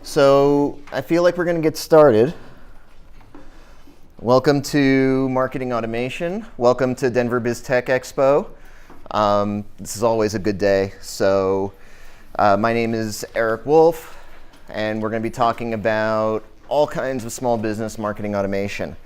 So I feel like we're going to get started. Welcome to Marketing Automation. Welcome to Denver Biz Tech Expo. This is always a good day. So my name is Erik Wolf, and we're going to be talking about all kinds of small business marketing automation.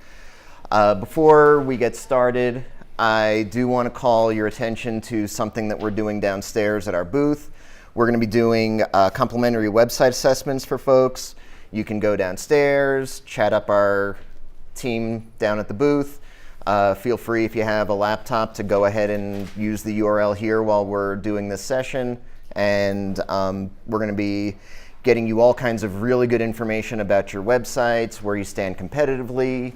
Before we get started, I do want to call your attention to something that we're doing downstairs at our booth. We're going to be doing complimentary website assessments for folks. You can go downstairs, chat up our team down at the booth. Feel free, if you have a laptop, to go ahead and use the URL here while we're doing this session. And we're going to be getting you all kinds of really good information about your websites, where you stand competitively,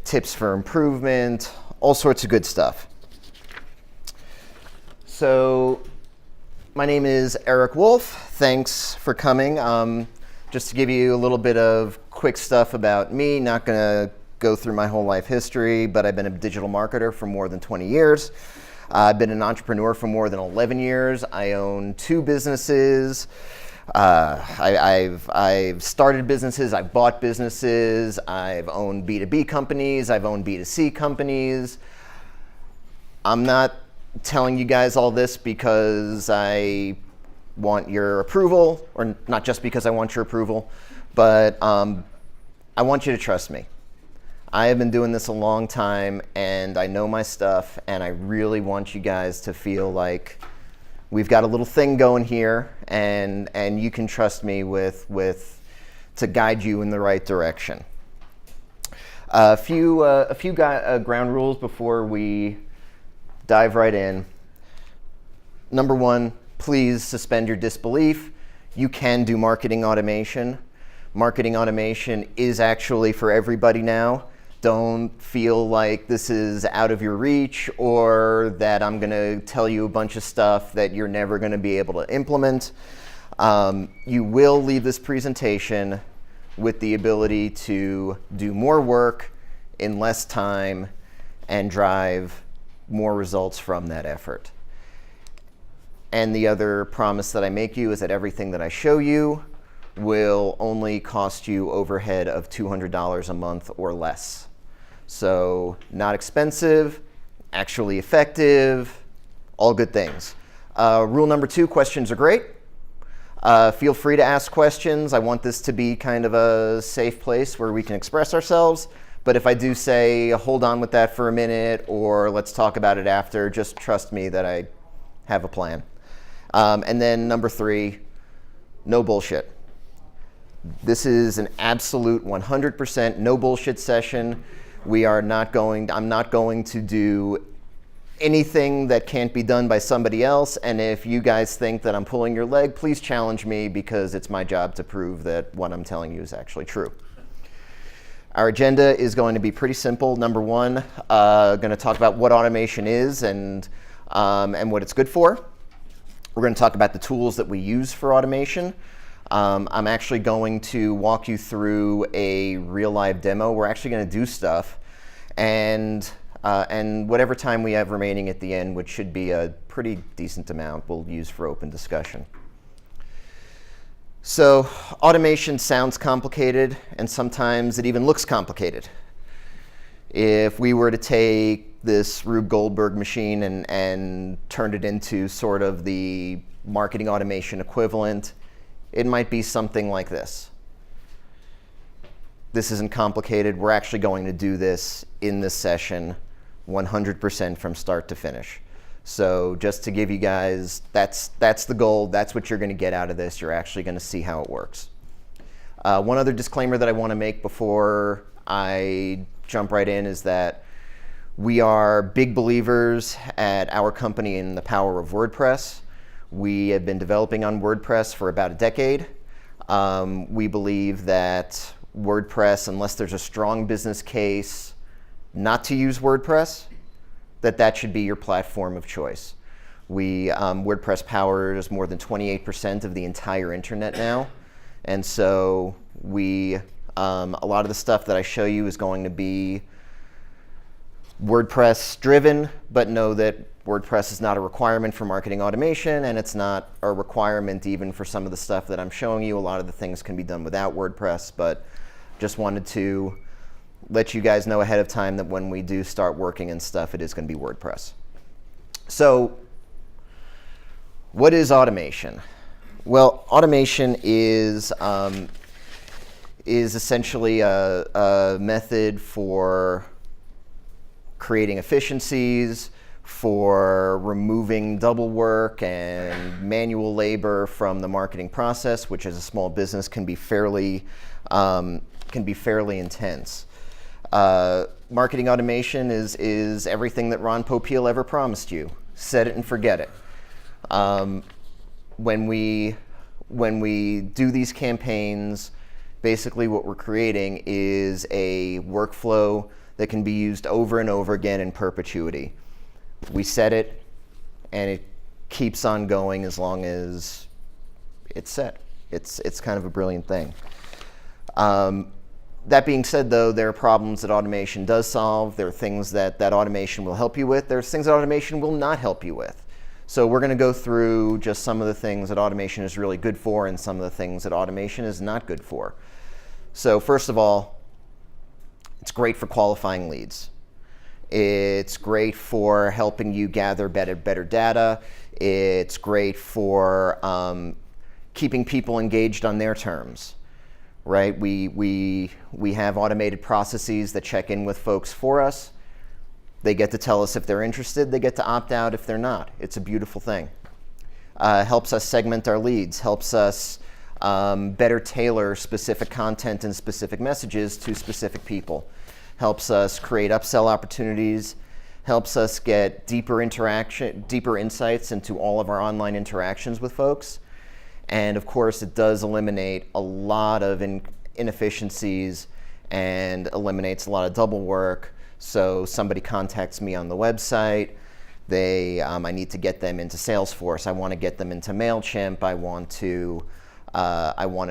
tips for improvement, all sorts of good stuff. So my name is Erik Wolf. Thanks for coming. Just to give you a little bit of quick stuff about me, not going to go through my whole life history, but I've been a digital marketer for more than 20 years. I've been an entrepreneur for more than 11 years. I own 2 businesses. I've started businesses, I've bought businesses, I've owned B2B companies, I've owned B2C companies. I'm not telling you guys all this because I want your approval, or not just because I want your approval, but I want you to trust me. I have been doing this a long time, and I know my stuff, and I really want you guys to feel like we've got a little thing going here, and you can trust me to guide you in the right direction. A few ground rules before we dive right in. Number 1, please suspend your disbelief. You can do marketing automation. Marketing automation is actually for everybody now. Don't feel like this is out of your reach, or that I'm going to tell you a bunch of stuff that you're never going to be able to implement. You will leave this presentation with the ability to do more work in less time and drive more results from that effort. And the other promise that I make you is that everything that I show you will only cost you overhead of $200 a month or less. So not expensive, actually effective, all good things. Rule number 2, questions are great. Feel free to ask questions. I want this to be kind of a safe place where we can express ourselves. But if I do say, hold on with that for a minute, or let's talk about it after, just trust me that I have a plan. And then number 3, no bullshit. This is an absolute 100% no bullshit session. I'm not going to do anything that can't be done by somebody else. And if you guys think that I'm pulling your leg, please challenge me, because it's my job to prove that what I'm telling you is actually true. Our agenda is going to be pretty simple. Number 1, going to talk about what automation is and what it's good for. We're going to talk about the tools that we use for automation. I'm actually going to walk you through a real live demo. We're actually going to do stuff, and whatever time we have remaining at the end, which should be a pretty decent amount, we'll use for open discussion. So automation sounds complicated, and sometimes it even looks complicated. If we were to take this Rube Goldberg machine and turn it into sort of the marketing automation equivalent, it might be something like this. This isn't complicated. We're actually going to do this in this session 100% from start to finish. So just to give you guys, that's the goal. That's what you're going to get out of this. You're actually going to see how it works. One other disclaimer that I want to make before I jump right in is that we are big believers at our company in the power of WordPress. We have been developing on WordPress for about a decade. We believe that WordPress, unless there's a strong business case not to use WordPress, that should be your platform of choice. WordPress powers more than 28% of the entire internet now. And so a lot of the stuff that I show you is going to be WordPress driven, but know that WordPress is not a requirement for marketing automation, and it's not a requirement even for some of the stuff that I'm showing you. A lot of the things can be done without WordPress, but just wanted to let you guys know ahead of time that when we do start working and stuff, it is going to be WordPress. So what is automation? Well, automation is essentially a method for creating efficiencies, for removing double work and manual labor from the marketing process, which as a small business can be fairly intense. Marketing automation is everything that Ron Popeil ever promised you. Set it and forget it. When we do these campaigns, basically what we're creating is a workflow that can be used over and over again in perpetuity. We set it, and it keeps on going as long as it's set. It's kind of a brilliant thing. That being said, though, there are problems that automation does solve. There are things that automation will help you with. There's things that automation will not help you with. So we're going to go through just some of the things that automation is really good for and some of the things that automation is not good for. So first of all, it's great for qualifying leads. It's great for helping you gather better data. It's great for keeping people engaged on their terms, right? We have automated processes that check in with folks for us. They get to tell us if they're interested. They get to opt out if they're not. It's a beautiful thing. Helps us segment our leads, helps us better tailor specific content and specific messages to specific people. Helps us create upsell opportunities, helps us get deeper insights into all of our online interactions with folks. And of course, it does eliminate a lot of inefficiencies and eliminates a lot of double work. So somebody contacts me on the website, I need to get them into Salesforce, I want to get them into MailChimp, I want to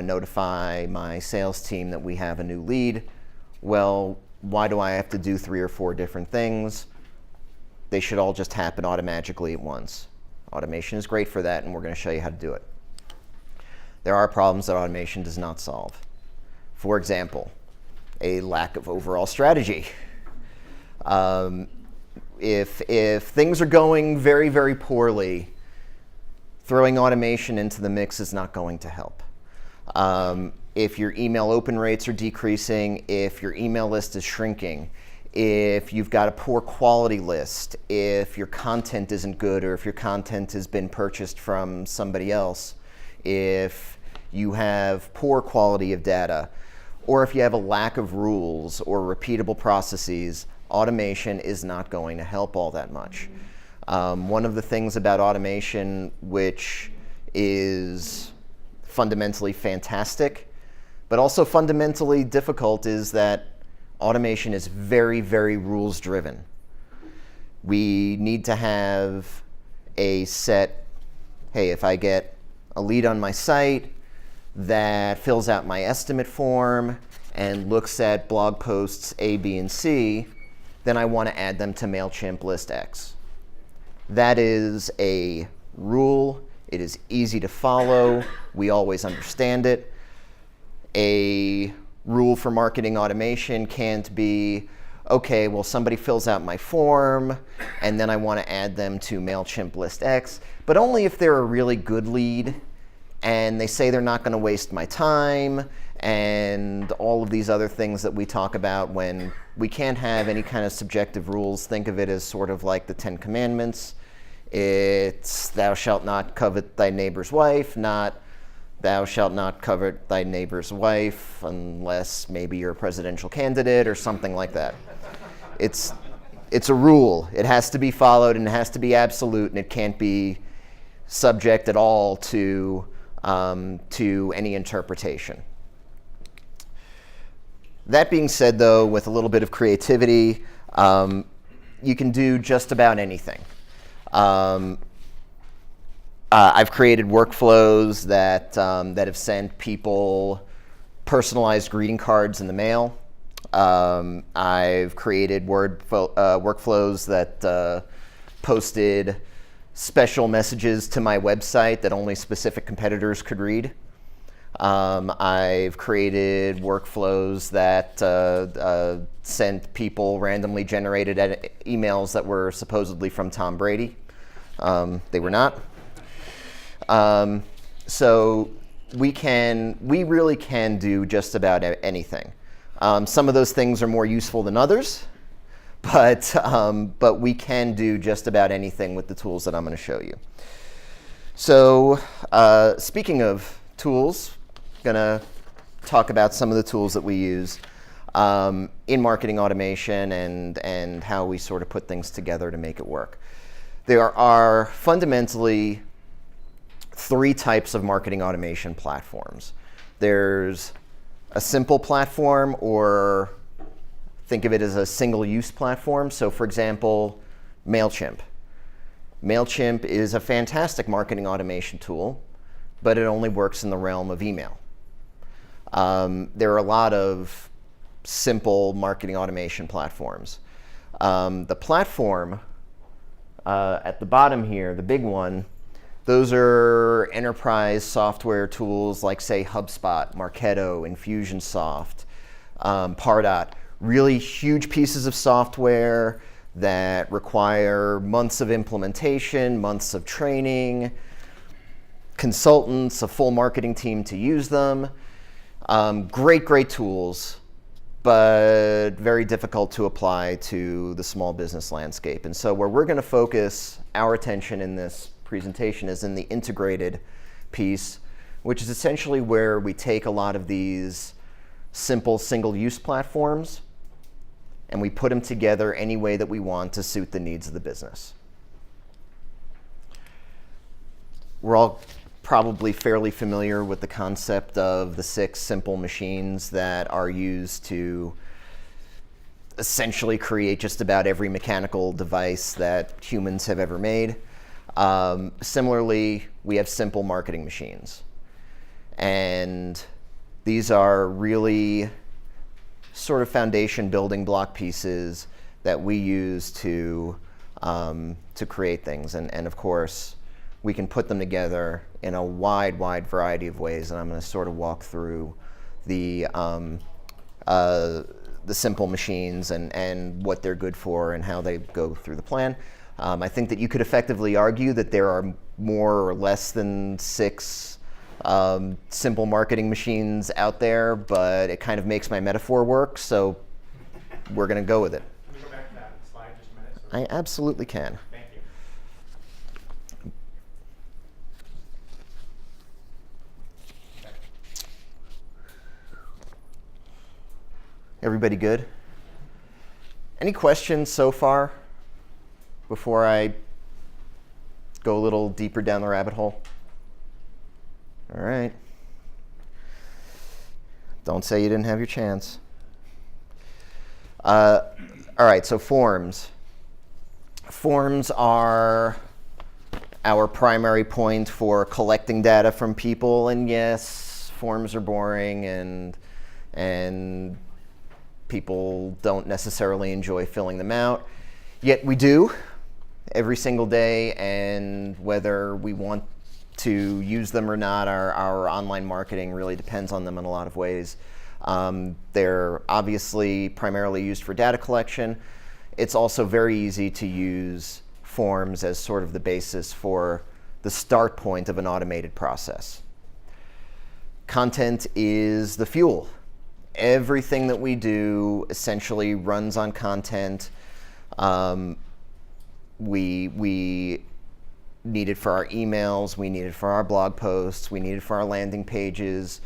notify my sales team that we have a new lead. Well, why do I have to do 3 or 4 different things? They should all just happen automatically at once. Automation is great for that, and we're going to show you how to do it. There are problems that automation does not solve. For example, a lack of overall strategy. If things are going very, very poorly, throwing automation into the mix is not going to help. If your email open rates are decreasing, if your email list is shrinking, if you've got a poor quality list, if your content isn't good, or if your content has been purchased from somebody else, if you have poor quality of data, or if you have a lack of rules or repeatable processes, automation is not going to help all that much. One of the things about automation which is fundamentally fantastic, but also fundamentally difficult, is that automation is very, very rules driven. We need to have a set, hey, if I get a lead on my site that fills out my estimate form and looks at blog posts A, B, and C, then I want to add them to MailChimp list X. That is a rule. It is easy to follow. We always understand it. A rule for marketing automation can't be, okay, well, somebody fills out my form and then I want to add them to MailChimp list X, but only if they're a really good lead and they say they're not going to waste my time and all of these other things that we talk about when we can't have any kind of subjective rules. Think of it as sort of like the 10 Commandments. It's thou shalt not covet thy neighbor's wife, not thou shalt not covet thy neighbor's wife unless maybe you're a presidential candidate or something like that. It's a rule. It has to be followed and it has to be absolute, and it can't be subject at all to any interpretation. That being said, though, with a little bit of creativity, you can do just about anything. I've created workflows that have sent people personalized greeting cards in the mail. I've created workflows that posted special messages to my website that only specific competitors could read. I've created workflows that sent people randomly generated emails that were supposedly from Tom Brady. They were not. So we really can do just about anything. Some of those things are more useful than others, but we can do just about anything with the tools that I'm going to show you. So speaking of tools, I'm going to talk about some of the tools that we use in marketing automation and how we sort of put things together to make it work. There are fundamentally 3 types of marketing automation platforms. There's a simple platform, or think of it as a single-use platform. So for example, MailChimp. MailChimp is a fantastic marketing automation tool, but it only works in the realm of email. There are a lot of simple marketing automation platforms. The platform at the bottom here, the big one, those are enterprise software tools like, say, HubSpot, Marketo, Infusionsoft, Pardot. Really huge pieces of software that require months of implementation, months of training, consultants, a full marketing team to use them. Great tools, but very difficult to apply to the small business landscape. And so where we're going to focus our attention in this presentation is in the integrated piece, which is essentially where we take a lot of these simple single-use platforms and we put them together any way that we want to suit the needs of the business. We're all probably fairly familiar with the concept of the 6 simple machines that are used to essentially create just about every mechanical device that humans have ever made. Similarly, we have simple marketing machines. And these are really sort of foundation building block pieces that we use to create things. And of course, we can put them together in a wide variety of ways. And I'm going to sort of walk through the simple machines and what they're good for and how they go through the plan. I think that you could effectively argue that there are more or less than 6 simple marketing machines out there, but it kind of makes my metaphor work, so we're going to go with it. Can we go back to that slide just a minute? I absolutely can. Thank you. Everybody good? Any questions so far before I go a little deeper down the rabbit hole? All right. Don't say you didn't have your chance. All right, so forms. Forms are our primary point for collecting data from people, and yes, forms are boring and people don't necessarily enjoy filling them out. Yet we do every single day, and whether we want to use them or not, our online marketing really depends on them in a lot of ways. They're obviously primarily used for data collection. It's also very easy to use forms as sort of the basis for the start point of an automated process. Content is the fuel. Everything that we do essentially runs on content. We need it for our emails, we need it for our blog posts, we need it for our landing pages.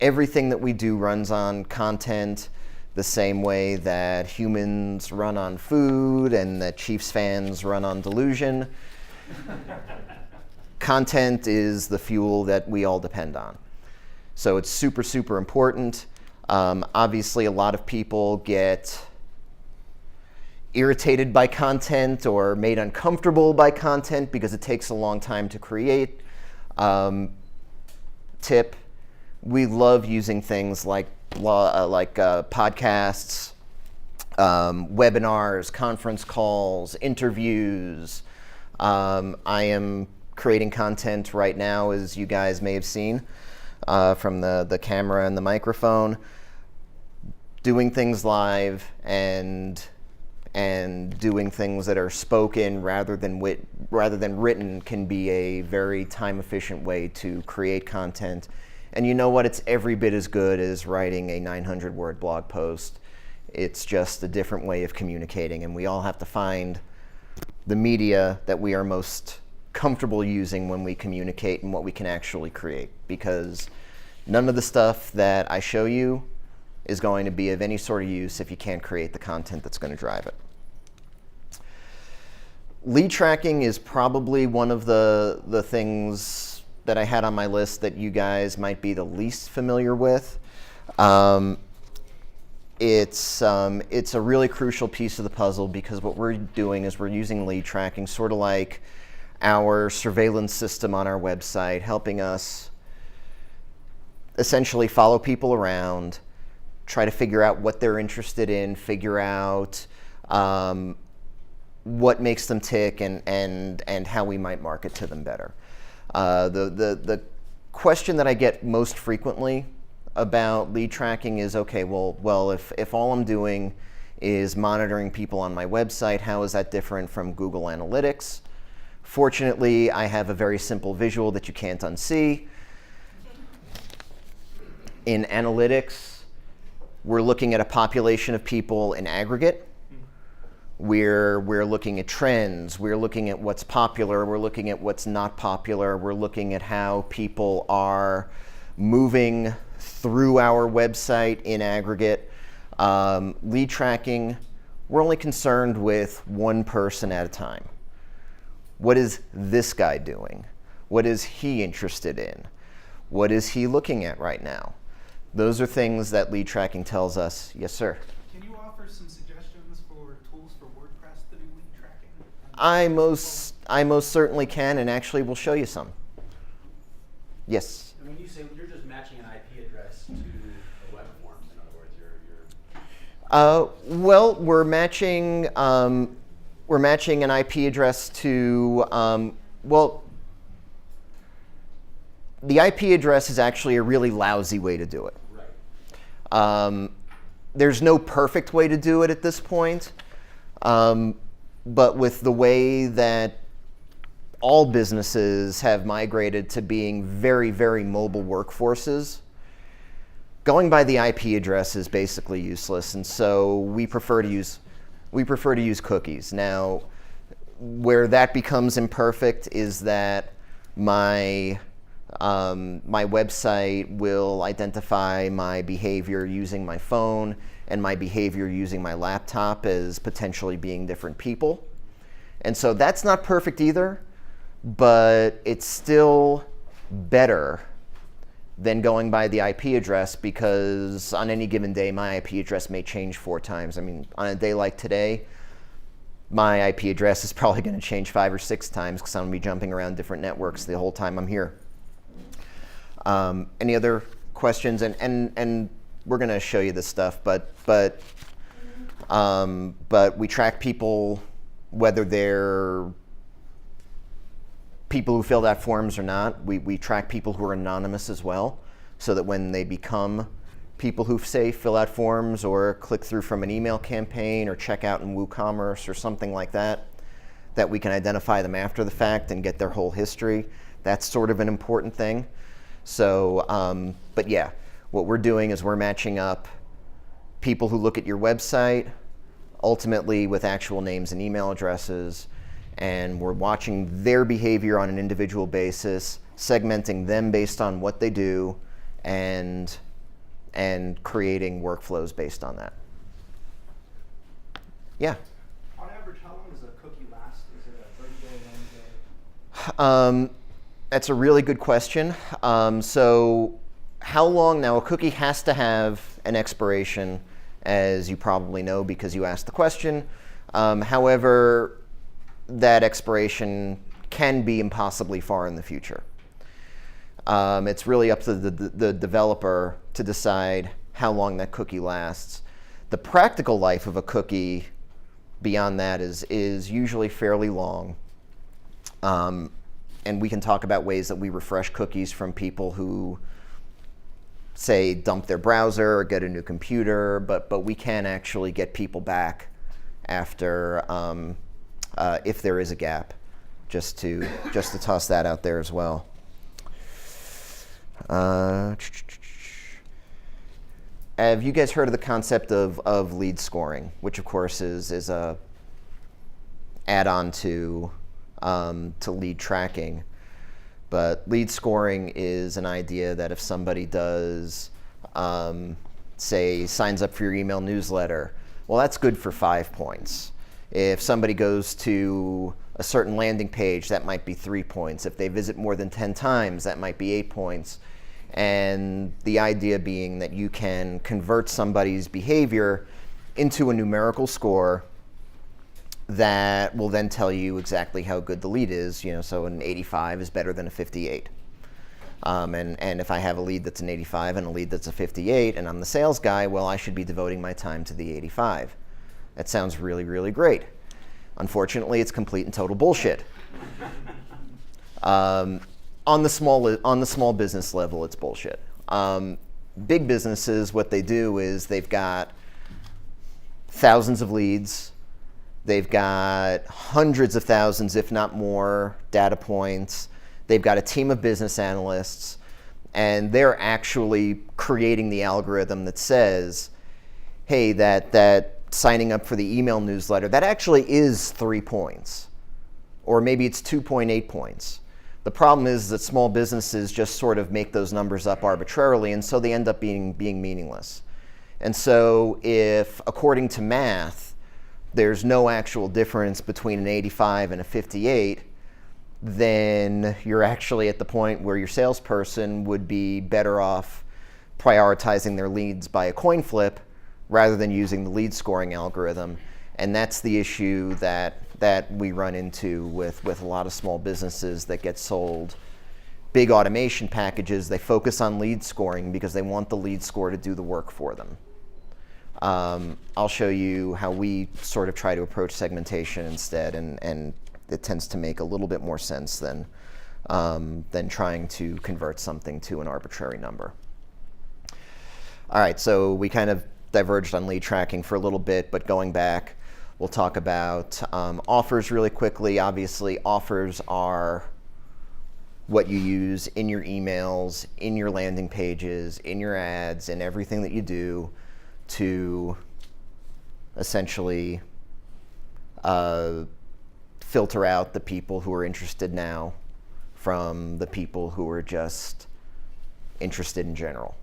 Everything that we do runs on content the same way that humans run on food and that Chiefs fans run on delusion. Content is the fuel that we all depend on. So it's super important. Obviously, a lot of people get irritated by content or made uncomfortable by content because it takes a long time to create. Tip, we love using things like podcasts, webinars, conference calls, interviews. I am creating content right now, as you guys may have seen from the camera and the microphone, doing things live and doing things that are spoken rather than written can be a very time efficient way to create content. And you know what? It's every bit as good as writing a 900-word blog post. It's just a different way of communicating, and we all have to find the media that we are most comfortable using when we communicate and what we can actually create, because none of the stuff that I show you is going to be of any sort of use if you can't create the content that's going to drive it. Lead tracking is probably one of the things that I had on my list that you guys might be the least familiar with. It's a really crucial piece of the puzzle, because what we're doing is we're using lead tracking sort of like our surveillance system on our website, helping us essentially follow people around, try to figure out what they're interested in, figure out what makes them tick, and how we might market to them better. The question that I get most frequently about lead tracking is, okay, well, if all I'm doing is monitoring people on my website, how is that different from Google Analytics? Fortunately, I have a very simple visual that you can't unsee. In analytics, we're looking at a population of people in aggregate. We're looking at trends. We're looking at what's popular. We're looking at what's not popular. We're looking at how people are moving through our website in aggregate. Lead tracking, we're only concerned with one person at a time. What is this guy doing? What is he interested in? What is he looking at right now? Those are things that lead tracking tells us. Yes, sir. Can you offer some suggestions for tools for WordPress to do lead tracking? I most certainly can, and actually we'll show you some. Yes. And when you say you're just matching an IP address to a web form, in other words, Well, we're matching an IP address to the IP address is actually a really lousy way to do it. right. There's no perfect way to do it at this point, but with the way that all businesses have migrated to being very, very mobile workforces, going by the IP address is basically useless, and so we prefer to use cookies. Now, where that becomes imperfect is that my website will identify my behavior using my phone and my behavior using my laptop as potentially being different people. And so that's not perfect either, but it's still better than going by the IP address, because on any given day, my IP address may change 4 times. I mean, on a day like today, my IP address is probably going to change 5 or 6 times, because I'm going to be jumping around different networks the whole time I'm here. Any other questions? And we're going to show you this stuff, but we track people, whether they're people who filled out forms or not. We track people who are anonymous as well, so that when they become people who, say, fill out forms or click through from an email campaign or check out in WooCommerce or something like that, that we can identify them after the fact and get their whole history. That's sort of an important thing. So, but yeah, what we're doing is we're matching up people who look at your website, ultimately with actual names and email addresses, and we're watching their behavior on an individual basis, segmenting them based on what they do, and creating workflows based on that. Yeah? On average, how long does a cookie last? Is it a 30-day, 90-day? That's a really good question. So how long? Now, a cookie has to have an expiration, as you probably know because you asked the question. However, that expiration can be impossibly far in the future. It's really up to the developer to decide how long that cookie lasts. The practical life of a cookie beyond that is usually fairly long. And we can talk about ways that we refresh cookies from people who, say, dump their browser or get a new computer, but we can actually get people back after, if there is a gap, just to toss that out there as well. Have you guys heard of the concept of lead scoring, which of course is a add-on to lead tracking? But lead scoring is an idea that if somebody does, say, signs up for your email newsletter, well, that's good for 5 points. If somebody goes to a certain landing page, that might be 3 points. If they visit more than 10 times, that might be 8 points. And the idea being that you can convert somebody's behavior into a numerical score that will then tell you exactly how good the lead is. So an 85 is better than a 58. And if I have a lead that's an 85 and a lead that's a 58, and I'm the sales guy, well, I should be devoting my time to the 85. That sounds really, really great. Unfortunately, it's complete and total bullshit. On the small business level, it's bullshit. Big businesses, what they do is they've got thousands of leads. They've got hundreds of thousands, if not more, data points. They've got a team of business analysts, and they're actually creating the algorithm that says, hey, that signing up for the email newsletter, that actually is 3 points. Or maybe it's 2.8 points. The problem is that small businesses just sort of make those numbers up arbitrarily, and so they end up being meaningless. And so if, according to math, there's no actual difference between an 85 and a 58, then you're actually at the point where your salesperson would be better off prioritizing their leads by a coin flip rather than using the lead scoring algorithm. And that's the issue that we run into with a lot of small businesses that get sold big automation packages. They focus on lead scoring because they want the lead score to do the work for them. I'll show you how we sort of try to approach segmentation instead, and it tends to make a little bit more sense than trying to convert something to an arbitrary number. All right, so we kind of diverged on lead tracking for a little bit, but going back, we'll talk about offers really quickly. Obviously, offers are what you use in your emails, in your landing pages, in your ads, and everything that you do to essentially filter out the people who are interested now from the people who are just interested in general.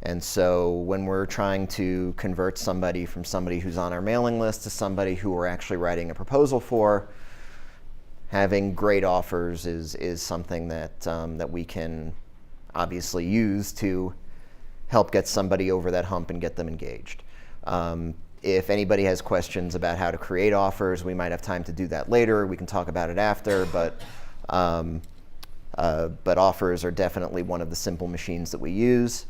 And so when we're trying to convert somebody from somebody who's on our mailing list to somebody who we're actually writing a proposal for, having great offers is something that we can obviously use to help get somebody over that hump and get them engaged. If anybody has questions about how to create offers, we might have time to do that later. We can talk about it after, but offers are definitely one of the simple machines that we use.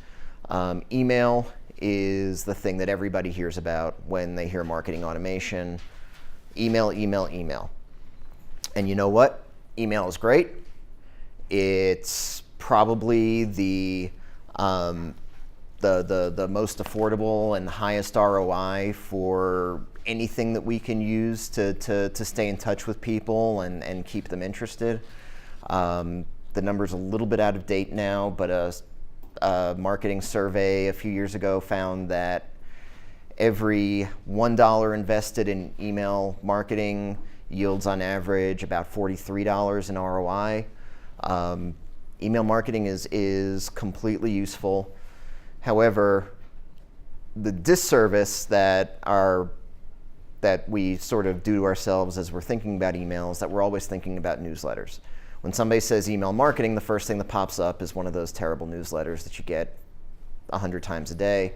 Email is the thing that everybody hears about when they hear marketing automation. Email, email, email. And you know what? Email is great. It's probably the most affordable and highest ROI for anything that we can use to stay in touch with people and keep them interested. The number's a little bit out of date now, but a marketing survey a few years ago found that every $1 invested in email marketing yields on average about $43 in ROI. Email marketing is completely useful. However, the disservice that we sort of do to ourselves as we're thinking about emails, that we're always thinking about newsletters. When somebody says email marketing, the first thing that pops up is one of those terrible newsletters that you get 100 times a day.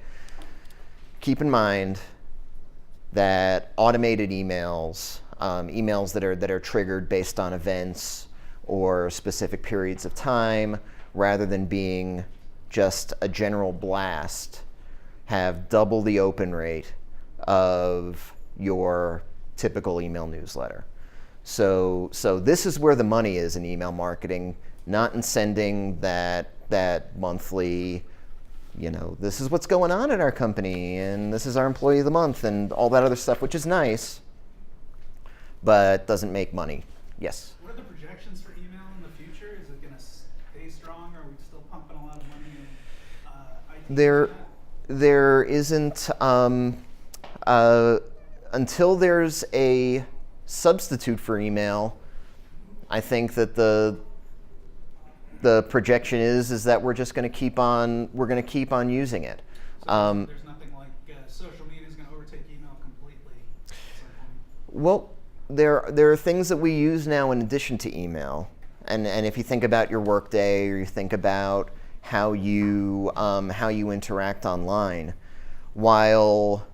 Keep in mind that automated emails, emails that are triggered based on events or specific periods of time, rather than being just a general blast, have double the open rate of your typical email newsletter. So this is where the money is in email marketing, not in sending that monthly, this is what's going on at our company, and this is our employee of the month, and all that other stuff, which is nice, but doesn't make money. Yes? What are the projections for email in the future? Is it going to stay strong, or are we still pumping a lot of money in IT? There isn't, until there's a substitute for email, I think that the projection is that we're just going to keep on using it. So there's nothing like social media is going to overtake email completely at some point? Well, there are things that we use now in addition to email, and if you think about your workday, or you think about how you interact online, while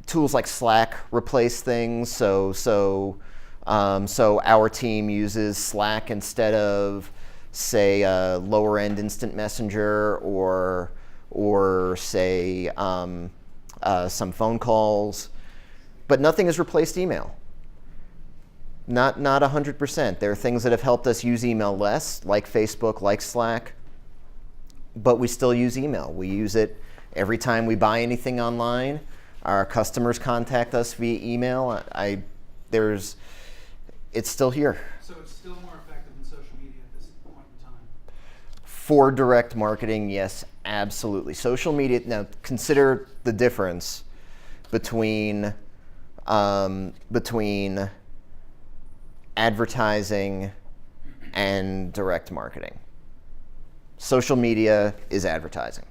tools like Slack replace things, so our team uses Slack instead of, say, lower end instant messenger, or say some phone calls, but nothing has replaced email. Not 100%. There are things that have helped us use email less, like Facebook, like Slack, but we still use email. We use it every time we buy anything online. Our customers contact us via email. It's still here. So it's still more effective than social media at this point in time? For direct marketing, yes, absolutely. Social media, now consider the difference between advertising and direct marketing. Social media is advertising.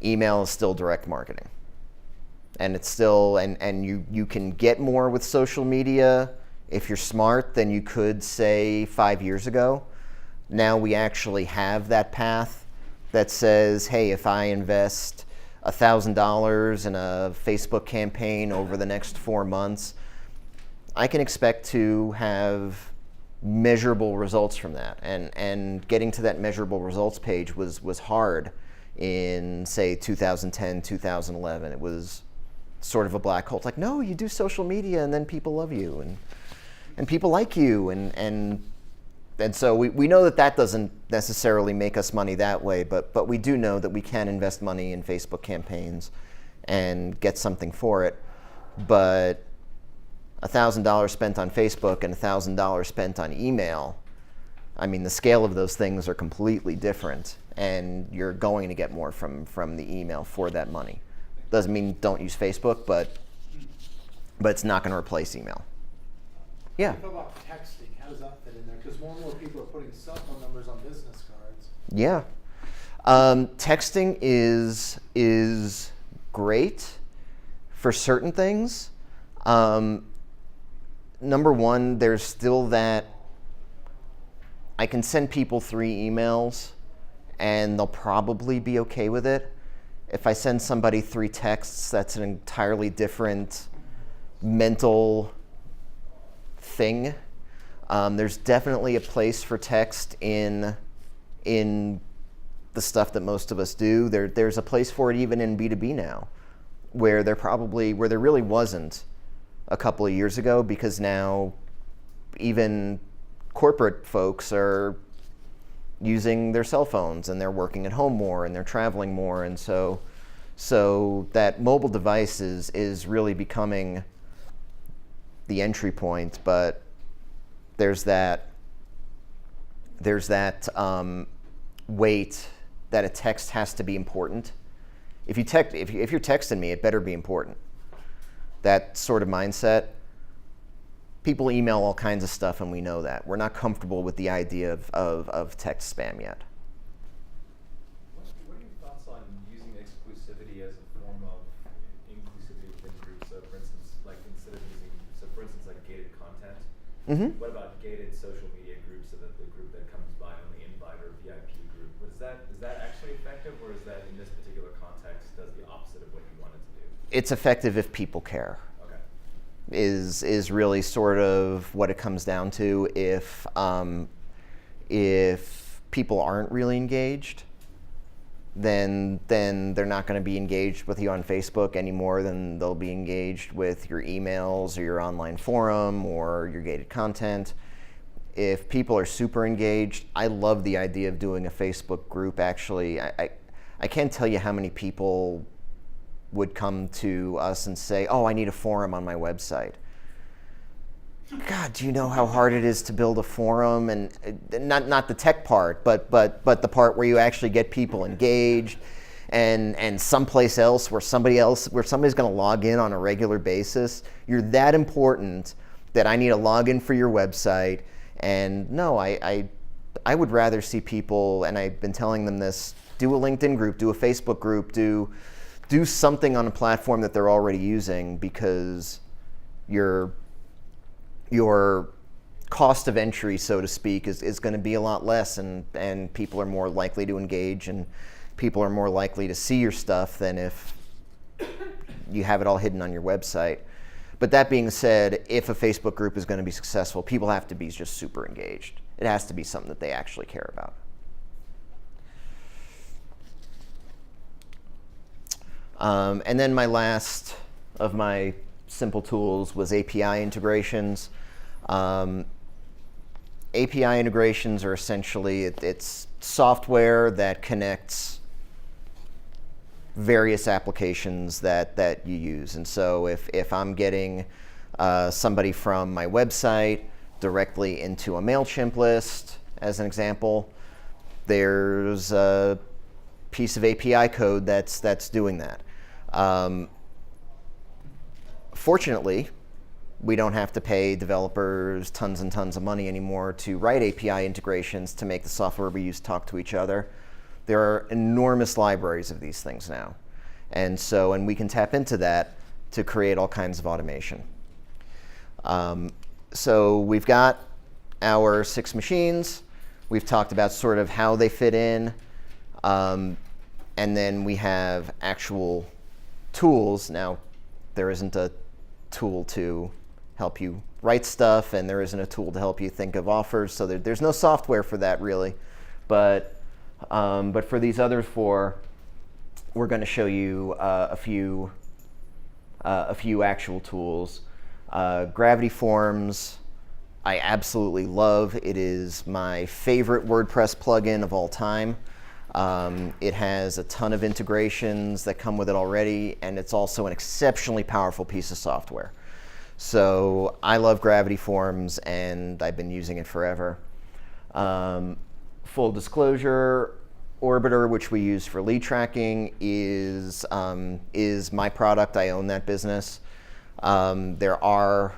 Email is still direct marketing. And it's still, and you can get more with social media if you're smart than you could, say, 5 years ago. Now we actually have that path that says, hey, if I invest $1,000 in a Facebook campaign over the next 4 months, I can expect to have measurable results from that. And getting to that measurable results page was hard in, say, 2010, 2011. It was sort of a black hole. It's like, no, you do social media and then people love you and people like you. And so we know that doesn't necessarily make us money that way, but we do know that we can invest money in Facebook campaigns and get something for it. But $1,000 spent on Facebook and $1,000 spent on email, I mean, the scale of those things are completely different, and you're going to get more from the email for that money. Doesn't mean don't use Facebook, but it's not going to replace email. Yeah. What about texting? How does that fit in there? Because more and more people are putting cell phone numbers on business cards. Yeah. Texting is great for certain things. Number one, there's still that I can send people 3 emails and they'll probably be okay with it. If I send somebody 3 texts, that's an entirely different mental thing. There's definitely a place for text in the stuff that most of us do. There's a place for it even in B2B now, where there really wasn't a couple of years ago, because now even corporate folks are using their cell phones and they're working at home more and they're traveling more, and so that mobile device is really becoming the entry point. But there's that weight that a text has to be important. If you're texting me, it better be important. That sort of mindset. People email all kinds of stuff, and we know that. We're not comfortable with the idea of text spam yet. What are your thoughts on using exclusivity as a form of inclusivity within groups? So, for instance, like gated content. Mm-hmm. What about gated social media groups, so that the group that comes by only invite or VIP group? Is that actually effective, or is that in this particular context does the opposite of what you wanted to do? It's effective if people care. Okay. Is really sort of what it comes down to. If people aren't really engaged, then they're not going to be engaged with you on Facebook any more than they'll be engaged with your emails or your online forum or your gated content. If people are super engaged, I love the idea of doing a Facebook group. Actually, I can't tell you how many people would come to us and say, oh, I need a forum on my website. God, do you know how hard it is to build a forum? And not the tech part, but the part where you actually get people engaged, and someplace else where somebody's going to log in on a regular basis. You're that important that I need a login for your website. And no, I would rather see people, and I've been telling them this, do a LinkedIn group, do a Facebook group, do something on a platform that they're already using, because your cost of entry, so to speak, is going to be a lot less, and people are more likely to engage, and people are more likely to see your stuff than if you have it all hidden on your website. But that being said, if a Facebook group is going to be successful, people have to be just super engaged. It has to be something that they actually care about. And then my last of my simple tools was API integrations. API integrations are essentially, it's software that connects various applications that you use. And so if I'm getting somebody from my website directly into a MailChimp list, as an example, there's a piece of API code that's doing that. Fortunately, we don't have to pay developers tons and tons of money anymore to write API integrations to make the software we use talk to each other. There are enormous libraries of these things now. And we can tap into that to create all kinds of automation. So we've got our 6 machines. We've talked about sort of how they fit in. And then we have actual tools. Now, there isn't a tool to help you write stuff, and there isn't a tool to help you think of offers. So there's no software for that, really. But for these other 4, we're going to show you a few actual tools. Gravity Forms, I absolutely love. It is my favorite WordPress plugin of all time. It has a ton of integrations that come with it already, and it's also an exceptionally powerful piece of software. So I love Gravity Forms, and I've been using it forever. Full disclosure, Orbiter, which we use for lead tracking, is my product. I own that business. There are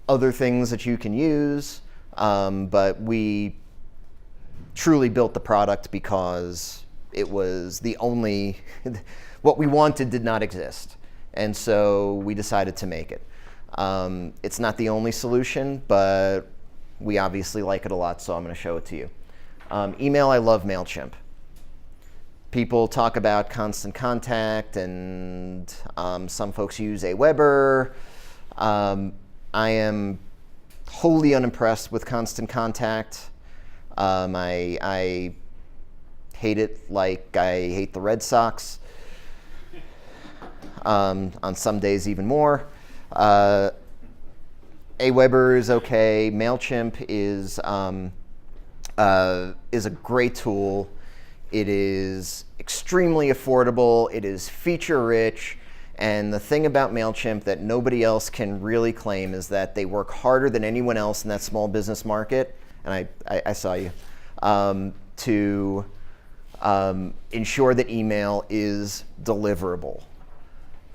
other things that you can use, but we truly built the product because it was the only, what we wanted did not exist. And so we decided to make it. It's not the only solution, but we obviously like it a lot, so I'm going to show it to you. Email, I love MailChimp. People talk about Constant Contact, and some folks use Aweber. I am wholly unimpressed with Constant Contact. I hate it like I hate the Red Sox. On some days even more. Aweber is okay. MailChimp is a great tool. It is extremely affordable. It is feature rich. And the thing about MailChimp that nobody else can really claim is that they work harder than anyone else in that small business market. And I saw you, to ensure that email is deliverable.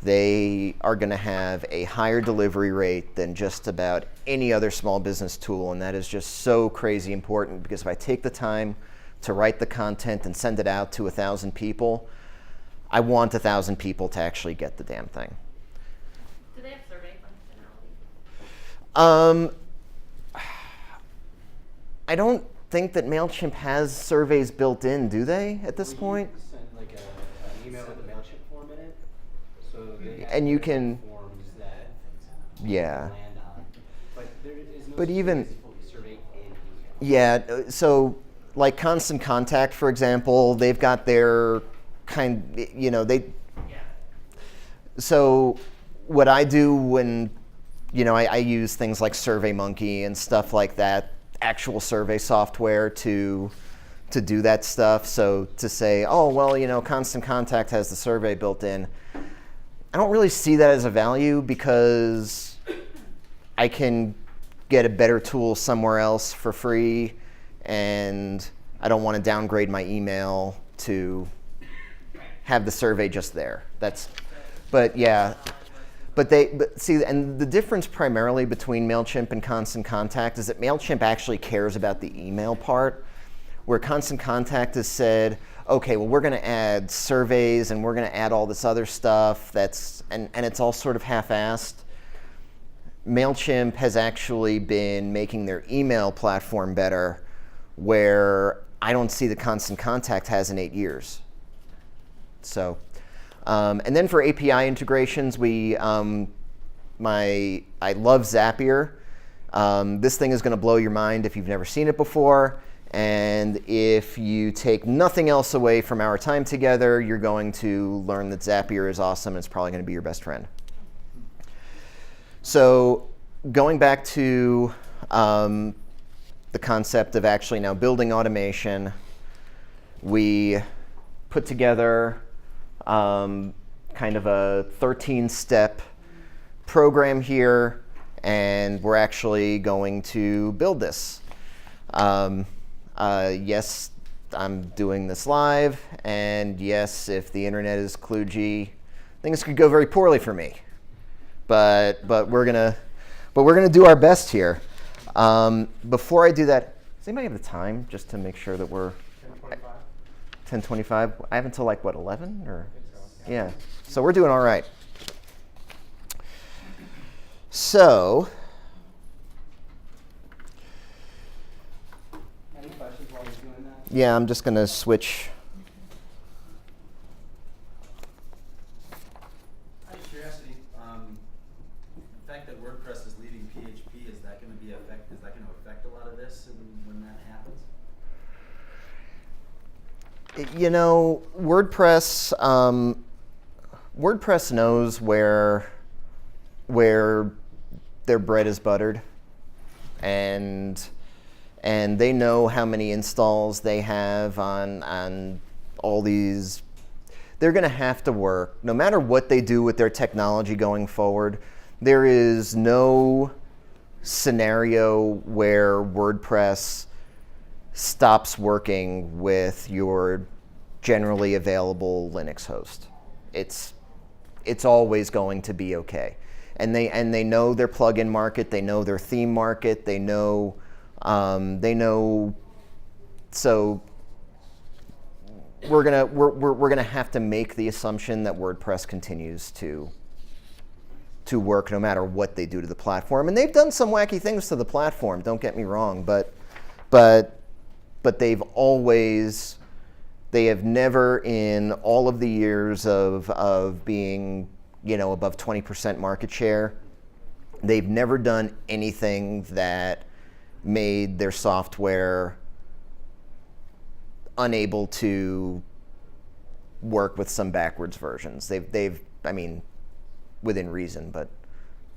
They are going to have a higher delivery rate than just about any other small business tool, and that is just so crazy important, because if I take the time to write the content and send it out to 1,000 people, I want 1,000 people to actually get the damn thing. Do they have survey functionality? I don't think that MailChimp has surveys built in, do they, at this point? You send like an email with a MailChimp form in it, so they have And you different can- forms that Yeah. land on. But there is no But even- physical survey in email. Yeah, so like Constant Contact, for example, they've got their they. So what I do when, I use things like SurveyMonkey and stuff like that, actual survey software to do that stuff. So to say, oh, well, Constant Contact has the survey built in. I don't really see that as a value because I can get a better tool somewhere else for free, and I don't want to downgrade my email to have the survey just there. But see, and the difference primarily between MailChimp and Constant Contact is that MailChimp actually cares about the email part, where Constant Contact has said, okay, well, we're going to add surveys and we're going to add all this other stuff and it's all sort of half-assed. MailChimp has actually been making their email platform better, where I don't see the Constant Contact has in 8 years. So, and then for API integrations, I love Zapier. This thing is going to blow your mind if you've never seen it before. And if you take nothing else away from our time together, you're going to learn that Zapier is awesome and it's probably going to be your best friend. So going back to the concept of actually now building automation, we put together kind of a 13-step program here, and we're actually going to build this. Yes, I'm doing this live, and yes, if the internet is kludgy, things could go very poorly for me. But we're gonna do our best here. Before I do that, does anybody have the time just to make sure that we're 10:25? I have until 11 or yeah. So we're doing all right. So. Yeah, I'm just going to switch. Out of curiosity, the fact that WordPress is leading PHP, is that going to affect a lot of this when that happens? WordPress knows where their bread is buttered, and they know how many installs they have on all these. They're going to have to work. No matter what they do with their technology going forward, there is no scenario where WordPress stops working with your generally available Linux host. It's always going to be okay. And they know their plugin market, they know their theme market, they know. So we're gonna have to make the assumption that WordPress continues to work no matter what they do to the platform. And they've done some wacky things to the platform. Don't get me wrong, but they have never in all of the years of being above 20% market share, they've never done anything that made their software unable to work with some backwards versions. They've within reason, but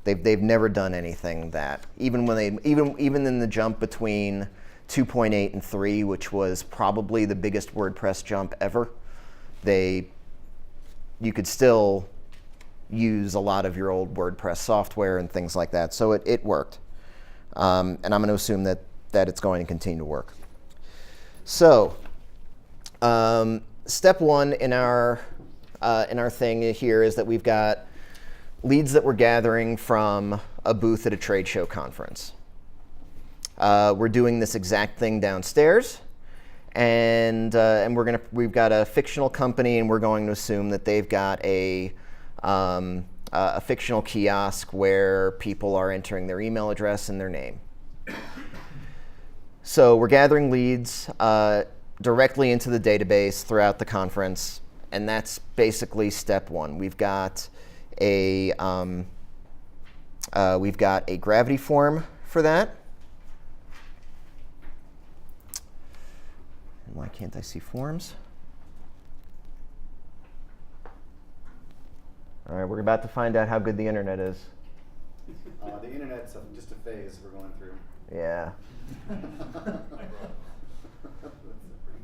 they've never done anything that even in the jump between 2.8 and 3, which was probably the biggest WordPress jump ever, you could still use a lot of your old WordPress software and things like that. So it worked. And I'm going to assume that it's going to continue to work. So, step one in our thing here is that we've got leads that we're gathering from a booth at a trade show conference. We're doing this exact thing downstairs, and we've got a fictional company, and we're going to assume that they've got a fictional kiosk where people are entering their email address and their name. So we're gathering leads directly into the database throughout the conference, and that's basically step one. We've got a gravity form for that. And why can't I see forms? All right, we're about to find out how good the internet is. The internet's just a phase we're going through. Yeah. That's a pretty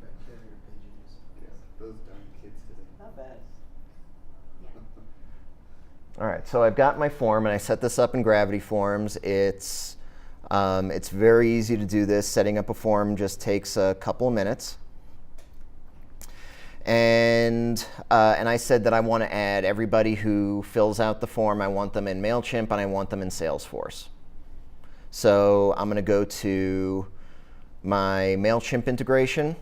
bad carrier pigeons. Yeah, those darn kids today. Not bad. All right, so I've got my form, and I set this up in Gravity Forms. It's very easy to do this. Setting up a form just takes a couple of minutes. And I said that I want to add everybody who fills out the form. I want them in MailChimp, and I want them in Salesforce. So I'm going to go to my MailChimp integration.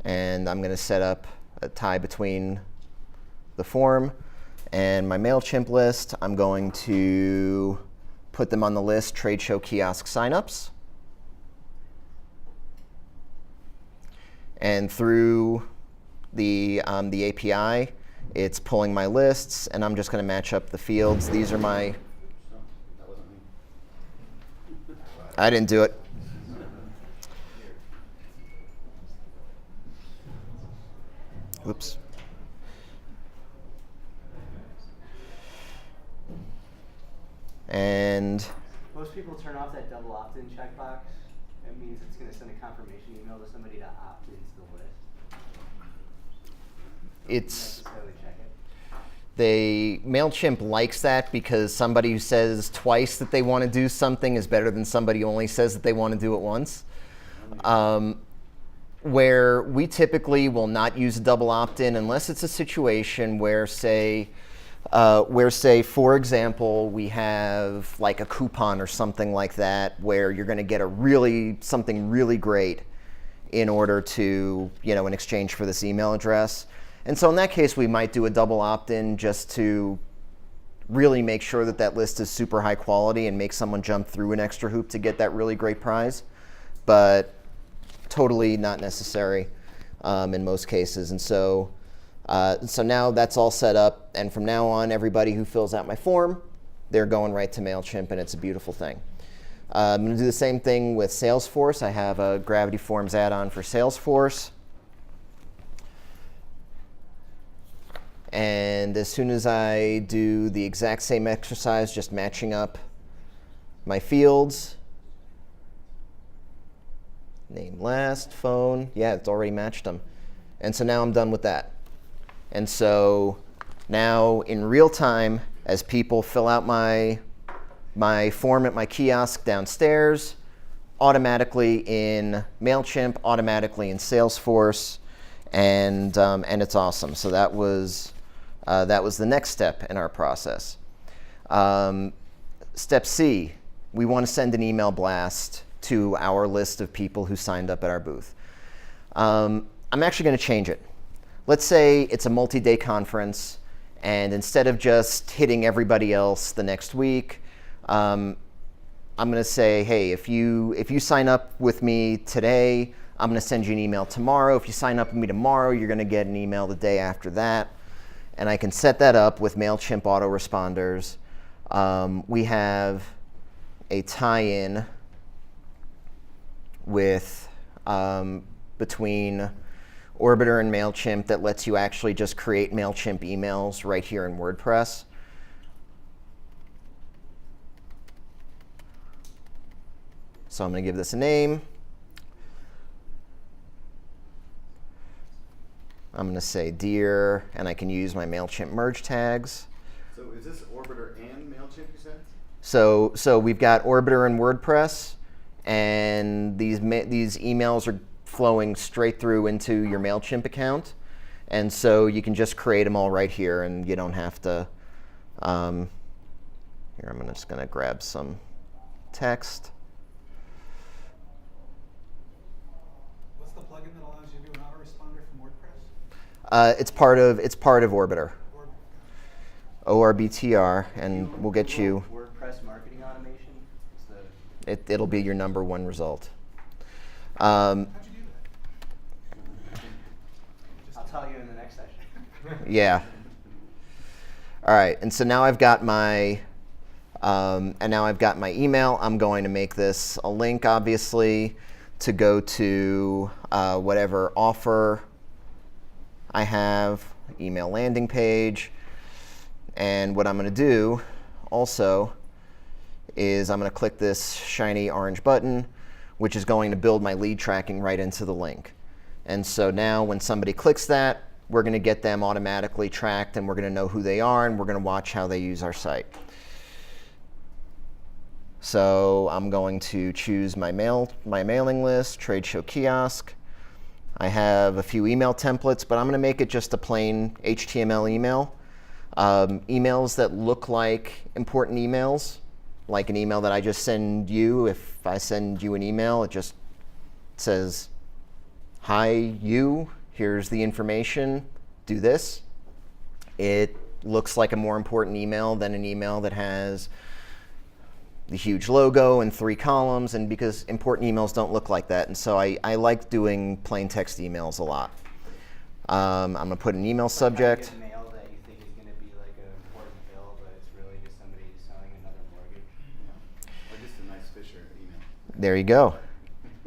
And I'm going to set up a tie between the form and my MailChimp list. I'm going to put them on the list, trade show kiosk signups. And through the API, it's pulling my lists, and I'm just going to match up the fields. These are my... That wasn't me. I didn't do it. Oops. And Most people turn off that double opt-in checkbox. That means it's going to send a confirmation email to somebody to opt into the list. it's... Don't necessarily check it. MailChimp likes that because somebody who says twice that they want to do something is better than somebody who only says that they want to do it once. Where we typically will not use a double opt-in unless it's a situation where, say, for example, we have like a coupon or something like that where you're going to get something really great in order to, in exchange for this email address. And so in that case, we might do a double opt-in just to really make sure that that list is super high quality and make someone jump through an extra hoop to get that really great prize. But totally not necessary in most cases. And so now that's all set up. And from now on, everybody who fills out my form, they're going right to MailChimp, and it's a beautiful thing. I'm going to do the same thing with Salesforce. I have a Gravity Forms add-on for Salesforce. And as soon as I do the exact same exercise, just matching up my fields, name last, phone, yeah, it's already matched them. And so now I'm done with that. And so now in real time, as people fill out my form at my kiosk downstairs, automatically in MailChimp, automatically in Salesforce, and it's awesome. So that was the next step in our process. Step C, we want to send an email blast to our list of people who signed up at our booth. I'm actually going to change it. Let's say it's a multi-day conference, and instead of just hitting everybody else the next week, I'm going to say, hey, if you sign up with me today, I'm going to send you an email tomorrow. If you sign up with me tomorrow, you're going to get an email the day after that. And I can set that up with MailChimp autoresponders. We have a tie-in with between Orbiter and MailChimp that lets you actually just create MailChimp emails right here in WordPress. So I'm going to give this a name. I'm going to say Dear, and I can use my MailChimp merge tags. So is this Orbiter and MailChimp, you said? So we've got Orbiter and WordPress, and these emails are flowing straight through into your MailChimp account. And so you can just create them all right here, and you don't have to. Here, I'm just going to grab some text. What's the plugin that allows you to do an autoresponder from WordPress? It's part of Orbiter, Or, ORBTR, and we'll get you. WordPress marketing automation. It's the It'll be your #1 result. how'd you do that? I'll tell you in the next session. Yeah. All right, and so now I've got my email. I'm going to make this a link, obviously, to go to whatever offer I have, email landing page. And what I'm going to do also is I'm going to click this shiny orange button, which is going to build my lead tracking right into the link. And so now when somebody clicks that, we're going to get them automatically tracked, and we're going to know who they are, and we're going to watch how they use our site. So I'm going to choose my mailing list, trade show kiosk. I have a few email templates, but I'm going to make it just a plain HTML email. Emails that look like important emails, like an email that I just send you. If I send you an email, it just says, "Hi, you, here's the information, do this." It looks like a more important email than an email that has the huge logo and 3 columns, and because important emails don't look like that. And so I like doing plain text emails a lot. I'm going to put an email subject. Like mail that you think is going to be like an important bill, but it's really just somebody selling another mortgage. Or just a nice Fisher email. There you go.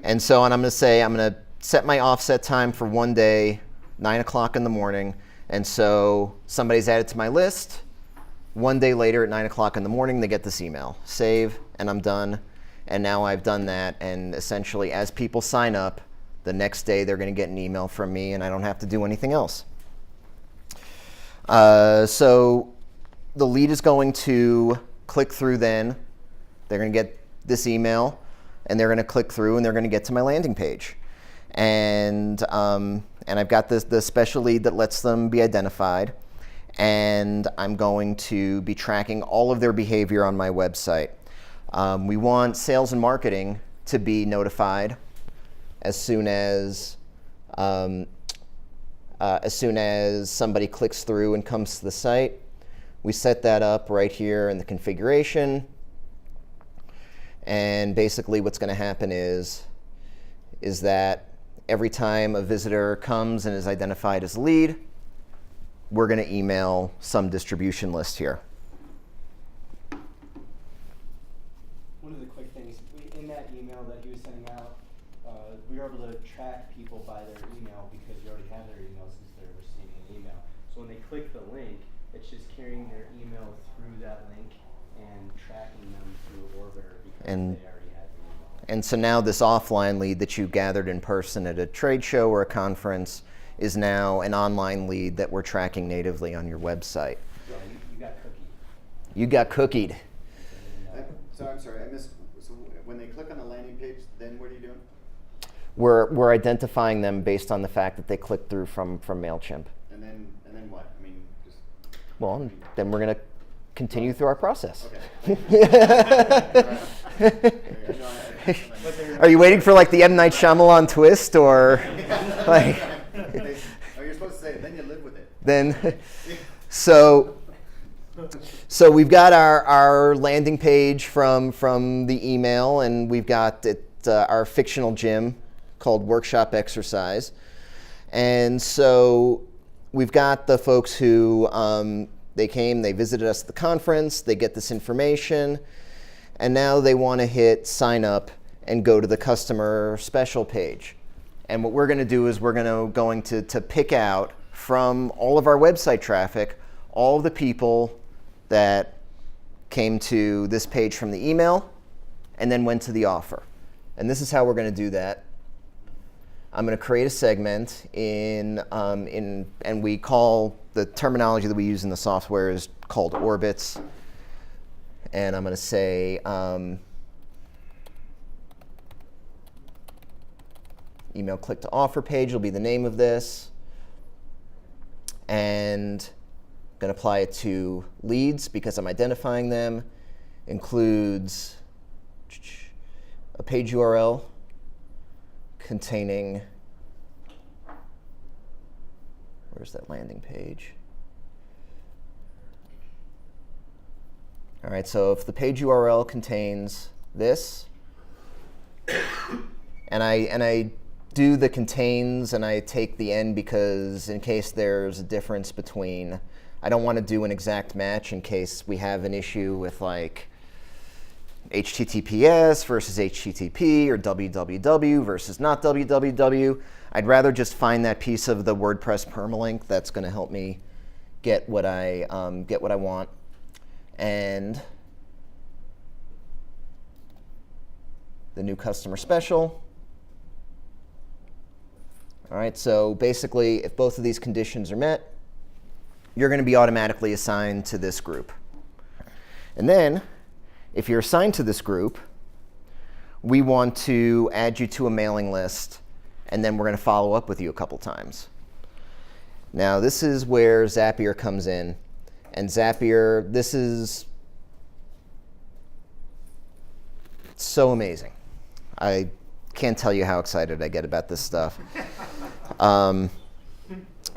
And so and I'm going to say I'm going to set my offset time for one day, 9 o'clock in the morning. And so somebody's added to my list. One day later at 9 o'clock in the morning, they get this email. Save, and I'm done. And now I've done that. And essentially, as people sign up, the next day they're going to get an email from me, and I don't have to do anything else. So the lead is going to click through then. They're going to get this email, and they're going to click through, and they're going to get to my landing page. And I've got the special lead that lets them be identified. And I'm going to be tracking all of their behavior on my website. We want sales and marketing to be notified as soon as somebody clicks through and comes to the site. We set that up right here in the configuration. And basically what's going to happen is that every time a visitor comes and is identified as a lead, we're going to email some distribution list here. One of the quick things, in that email that he was sending out, we were able to track people by their email because you already have their email since they're receiving an email. So when they click the link, it's just carrying their email through that link and tracking them through Orbiter because they already had the email. And so now this offline lead that you gathered in person at a trade show or a conference is now an online lead that we're tracking natively on your website. Yeah, you got cookied. You got cookied. So I'm sorry, I missed. So when they click on the landing page, then what are you doing? We're identifying them based on the fact that they clicked through from MailChimp. And then what? I mean, just. Well, then we're going to continue through our process. Okay. Are you waiting for like the M. Night Shyamalan twist, or like? Oh, you're supposed to say it, then you live with it. Then, so we've got our landing page from the email, and we've got our fictional gym called Workshop Exercise. And so we've got the folks who they came, they visited us at the conference, they get this information, and now they want to hit sign up and go to the customer special page. And what we're going to do is we're going to pick out from all of our website traffic all of the people that came to this page from the email and then went to the offer. And this is how we're going to do that. I'm going to create a segment and we call the terminology that we use in the software is called orbits. And I'm going to say email click to offer page will be the name of this. And I'm going to apply it to leads because I'm identifying them. Includes a page URL containing, where's that landing page? All right, so if the page URL contains this, and I do the contains and I take the end because in case there's a difference between, I don't want to do an exact match in case we have an issue with like, HTTPS versus HTTP or www versus not www. I'd rather just find that piece of the WordPress permalink that's going to help me get what I want. And the new customer special. All right, so basically, if both of these conditions are met, you're going to be automatically assigned to this group. And then, if you're assigned to this group, we want to add you to a mailing list, and then we're going to follow up with you a couple times. Now, this is where Zapier comes in. And Zapier, this is so amazing. I can't tell you how excited I get about this stuff.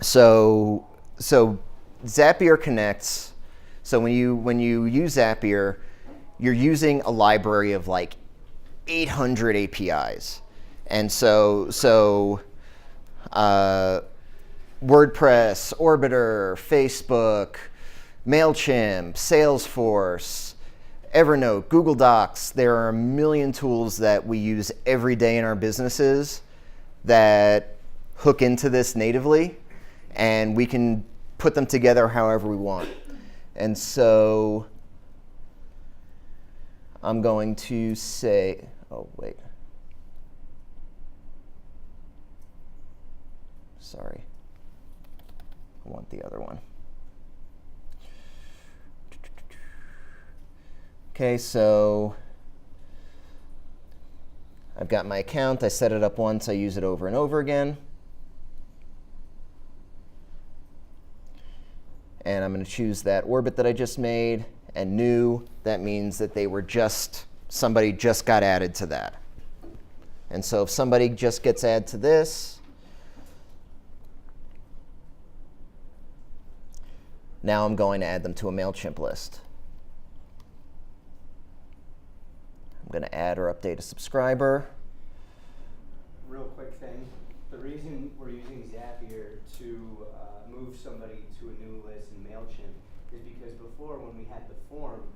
So Zapier connects. So when you use Zapier, you're using a library of like 800 APIs. And so WordPress, Orbiter, Facebook, MailChimp, Salesforce, Evernote, Google Docs, there are a million tools that we use every day in our businesses that hook into this natively, and we can put them together however we want. And so I'm going to say, oh, wait. Sorry. I want the other one. Okay, so I've got my account. I set it up once. I use it over and over again. And I'm going to choose that orbit that I just made. And new, that means that they were somebody just got added to that. And so if somebody just gets added to this, now I'm going to add them to a MailChimp list. I'm going to add or update a subscriber. Real quick thing, the reason we're using Zapier to move somebody to a new list in MailChimp is because before, when we had the form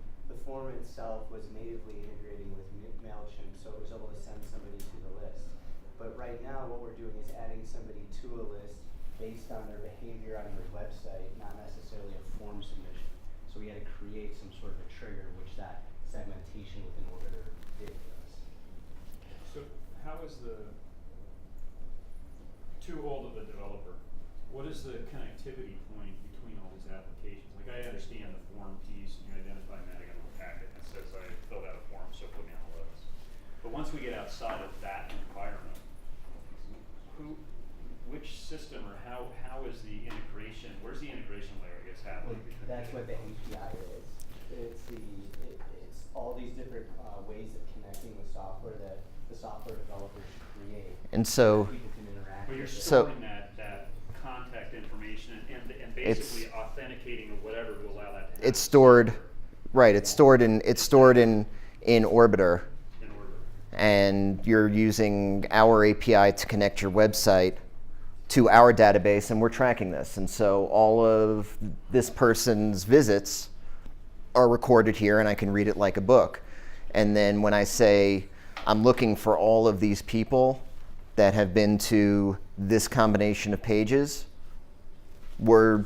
itself was natively integrating with MailChimp, so it was able to send somebody to the list. But right now, what we're doing is adding somebody to a list based on their behavior on their website, not necessarily a form submission. So we had to create some sort of a trigger, which that segmentation within Orbiter did for us. So how is to hold of the developer, what is the connectivity point between all these applications? Like, I understand the form piece, and you identify that, I got a little packet that says I filled out a form, so put me on the list. But once we get outside of that environment, which system or how is the integration, where's the integration layer, I guess, happening? That's what the API is. It's all these different ways of connecting with software that the software developers create. And so, People can interact But you're with it. storing that contact information and basically authenticating or whatever to allow that to happen. it's stored, right? It's stored in Orbiter, In order. and you're using our API to connect your website to our database, and we're tracking this. And so all of this person's visits are recorded here, and I can read it like a book. And then when I say I'm looking for all of these people that have been to this combination of pages, we're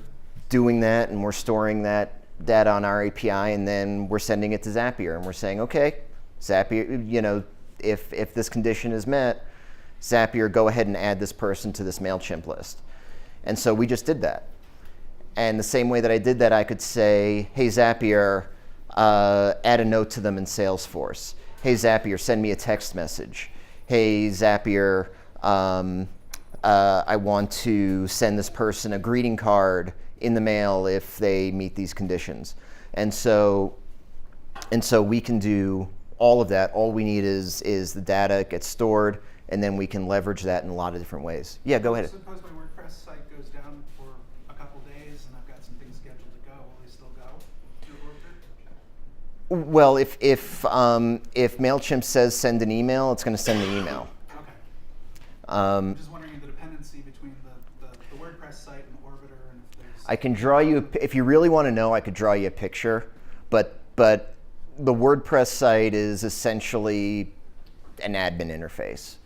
doing that, and we're storing that data on our API, and then we're sending it to Zapier, and we're saying, okay, Zapier, if this condition is met, Zapier, go ahead and add this person to this MailChimp list. And so we just did that. And the same way that I did that, I could say, hey, Zapier, add a note to them in Salesforce. Hey, Zapier, send me a text message. Hey, Zapier, I want to send this person a greeting card in the mail if they meet these conditions. And so we can do all of that. All we need is the data gets stored, and then we can leverage that in a lot of different ways. Yeah, go ahead. Suppose my WordPress site goes down for a couple days and I've got some things scheduled to go. Will they still go through Orbiter? Well, if MailChimp says send an email, it's going to send the email. Okay. I'm just wondering the dependency between the WordPress site and Orbiter, and if there's. I can draw you, if you really want to know, I could draw you a picture, but the WordPress site is essentially an admin interface.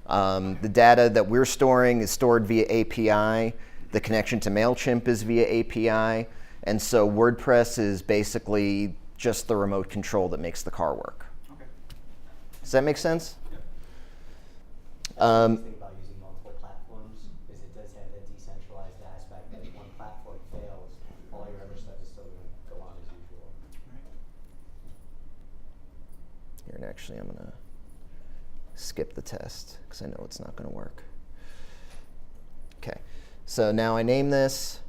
The data that we're storing is stored via API. The connection to MailChimp is via API. And so WordPress is basically just the remote control that makes the car work. Okay. Does that make sense? Yep. The thing about using multiple platforms is it does have that decentralized aspect that if one platform fails, all your other stuff is still going to go on as usual. Right. Here, and actually, I'm going to skip the test because I know it's not going to work. Okay, so now I name this.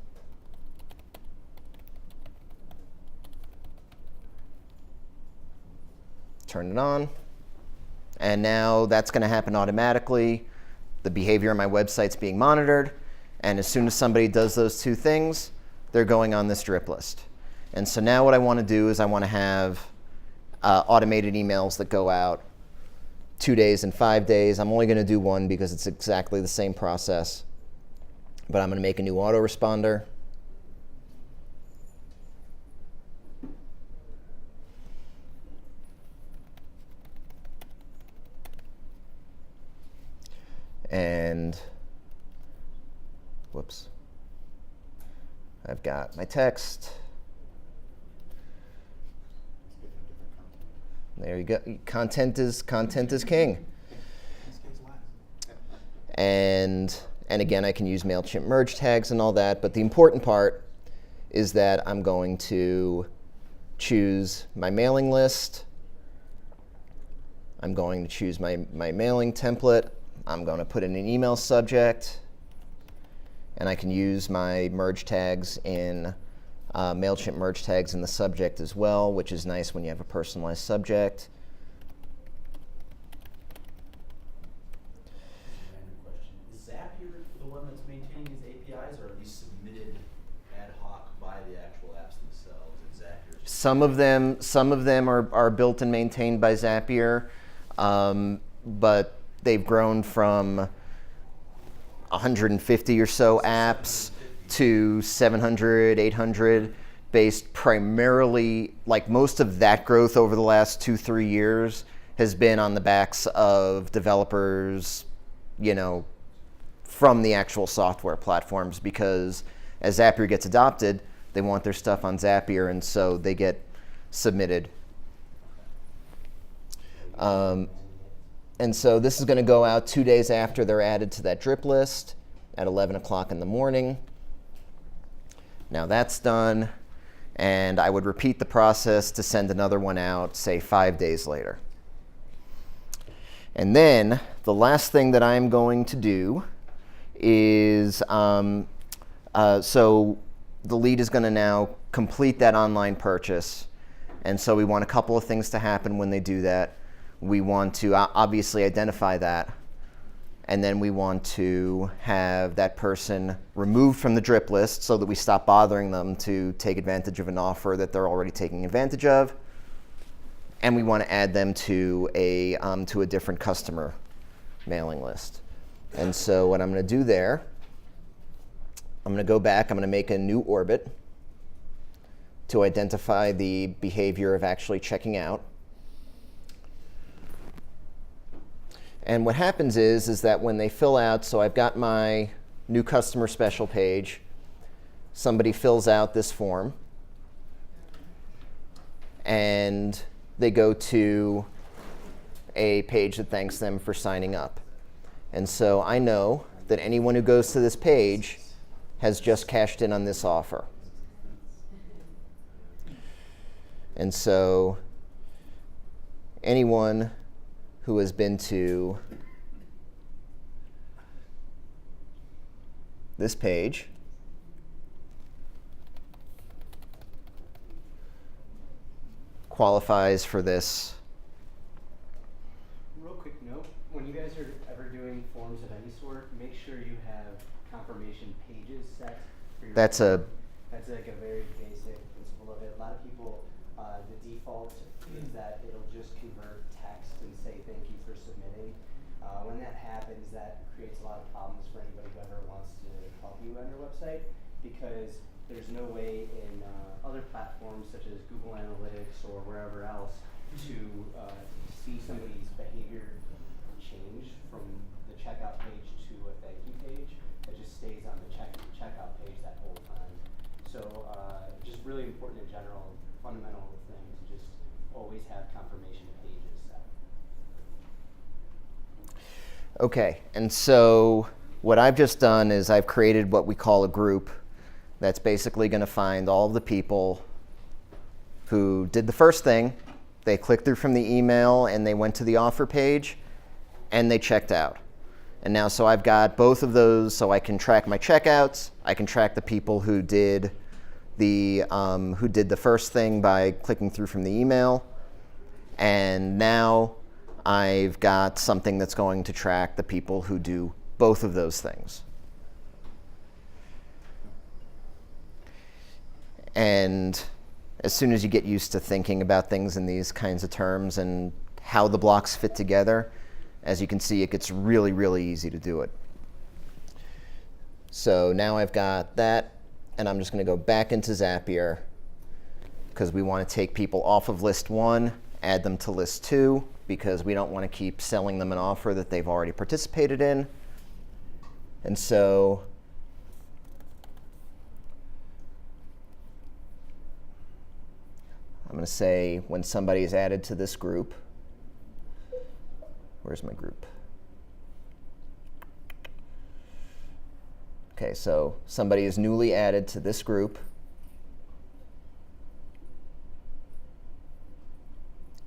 Turn it on. And now that's going to happen automatically. The behavior on my website's being monitored. And as soon as somebody does those two things, they're going on this drip list. And so now what I want to do is I want to have automated emails that go out 2 days and 5 days. I'm only going to do one because it's exactly the same process. But I'm going to make a new autoresponder. And whoops, I've got my text. There you go. Content is king. This case last. And again, I can use MailChimp merge tags and all that. But the important part is that I'm going to choose my mailing list. I'm going to choose my mailing template. I'm going to put in an email subject, and I can use my merge tags in MailChimp merge tags in the subject as well, which is nice when you have a personalized subject. Random question. Is Zapier the one that's maintaining these APIs, or are these submitted ad hoc by the actual apps themselves? And Zapier is Some of them are built and maintained by Zapier, but they've grown from 150 or so apps to 700, 800, based primarily, like most of that growth over the last 2-3 years has been on the backs of developers, from the actual software platforms, because as Zapier gets adopted, they want their stuff on Zapier, and so they get submitted. And so this is going to go out 2 days after they're added to that drip list at 11 o'clock in the morning. Now that's done, and I would repeat the process to send another one out, say 5 days later. And then the last thing that I'm going to do is, so the lead is going to now complete that online purchase. And so we want a couple of things to happen when they do that. We want to obviously identify that, and then we want to have that person removed from the drip list so that we stop bothering them to take advantage of an offer that they're already taking advantage of. And we want to add them to a different customer mailing list. And so what I'm going to do there, I'm going to go back, I'm going to make a new orbit to identify the behavior of actually checking out. And what happens is that when they fill out, so I've got my new customer special page, somebody fills out this form, and they go to a page that thanks them for signing up. And so I know that anyone who goes to this page has just cashed in on this offer. And so anyone who has been to this page qualifies for this. Real quick note, when you guys are ever doing forms of any sort, make sure you have confirmation pages set for your That's form. That's like a very basic principle of it. A lot of people, the default is that it'll just convert text and say thank you for submitting. When that happens, that creates a lot of problems for anybody who ever wants to help you on your website, because There's no way in other platforms such as Google Analytics or wherever else to see somebody's behavior change from the checkout page to a thank you page. It just stays on the checkout page that whole time. So just really important in general, fundamental thing to just always have confirmation pages set. Okay, and so what I've just done is I've created what we call a group that's basically going to find all of the people who did the first thing. They clicked through from the email and they went to the offer page and they checked out. And now so I've got both of those, so I can track my checkouts. I can track the people who did the first thing by clicking through from the email. And now I've got something that's going to track the people who do both of those things. And as soon as you get used to thinking about things in these kinds of terms and how the blocks fit together, as you can see, it gets really, really easy to do it. So now I've got that, and I'm just going to go back into Zapier because we want to take people off of list 1, add them to list 2, because we don't want to keep selling them an offer that they've already participated in. And so I'm going to say when somebody is added to this group, where's my group? Okay, so somebody is newly added to this group.